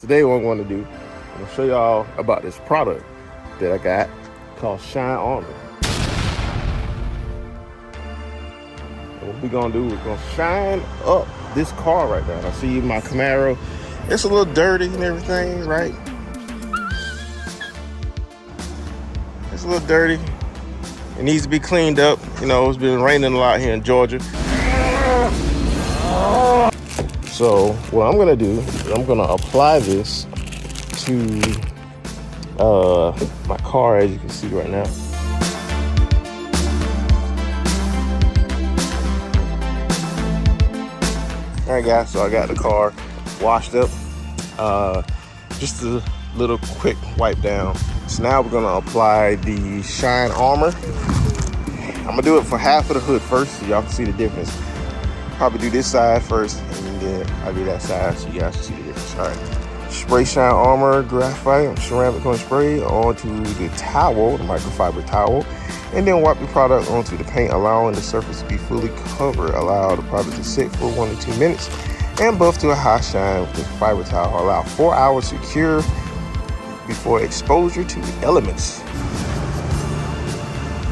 Today what I'm going to do, I'm going to show y'all about this product that I got called Shine Armor. And what we're going to do, we're going to shine up this car right now. I see my Camaro. It's a little dirty and everything, right? It's a little dirty. It needs to be cleaned up. You know, it's been raining a lot here in Georgia. So what I'm gonna do is I'm gonna apply this to my car, as you can see right now. All right, guys, so I got the car washed up. Just a little quick wipe down. So now we're gonna apply the Shine Armor. I'm gonna do it for half of the hood first so y'all can see the difference. Probably do this side first and then I'll do that side so you guys can see the difference. All right. Spray Shine Armor Graphene Ceramic Spray onto the towel, the microfiber towel, and then wipe the product onto the paint, allowing the surface to be fully covered. Allow the product to sit for 1 to 2 minutes and buff to a high shine with the fiber towel. Allow 4 hours to cure before exposure to elements.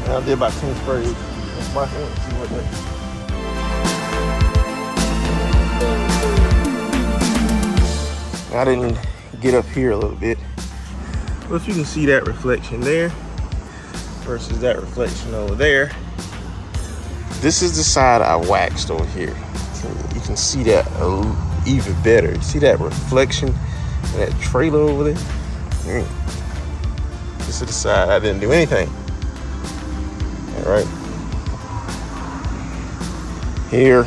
I did about 10 sprays. That's my hand. See what that. I didn't get up here a little bit, but if you can see that reflection there versus that reflection over there, this is the side I waxed over here. You can see that even better. See that reflection and that trailer over there? This is the side I didn't do anything. All right. Here,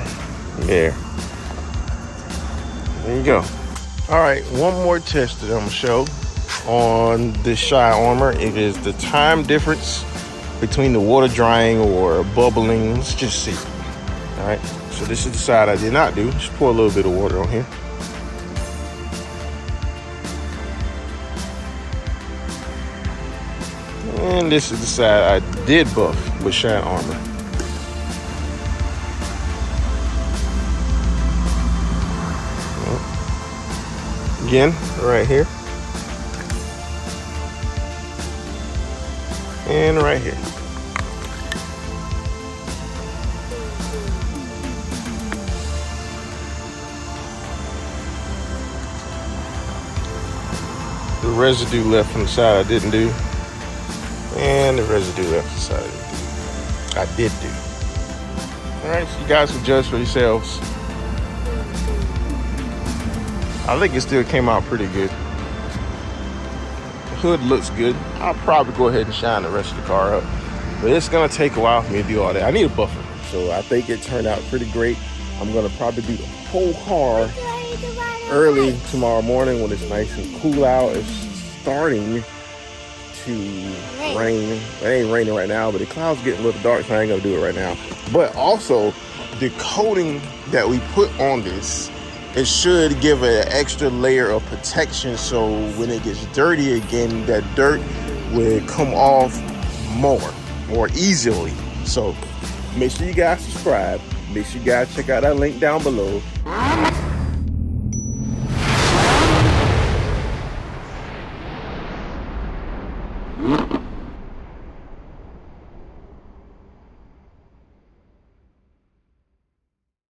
there. There you go. All right, one more test that I'm gonna show on this Shine Armor. It is the time difference between the water drying or bubbling. Let's just see. All right, so this is the side I did not do. Just pour a little bit of water on here. And this is the side I did buff with Shine Armor. Again, right here. And right here. The residue left from the side I didn't do. And the residue left the side I did do. All right, so you guys can judge for yourselves. I think it still came out pretty good. The hood looks good. I'll probably go ahead and shine the rest of the car up, but it's gonna take a while for me to do all that. I need a buffer, so I think it turned out pretty great. I'm gonna probably do the whole car early tomorrow morning when it's nice and cool out. It's starting to rain. It ain't raining right now, but the clouds getting a little dark, so I ain't gonna do it right now. But also, the coating that we put on this, it should give an extra layer of protection, so when it gets dirty again, that dirt will come off more easily. So make sure you guys subscribe. Make sure you guys check out that link down below.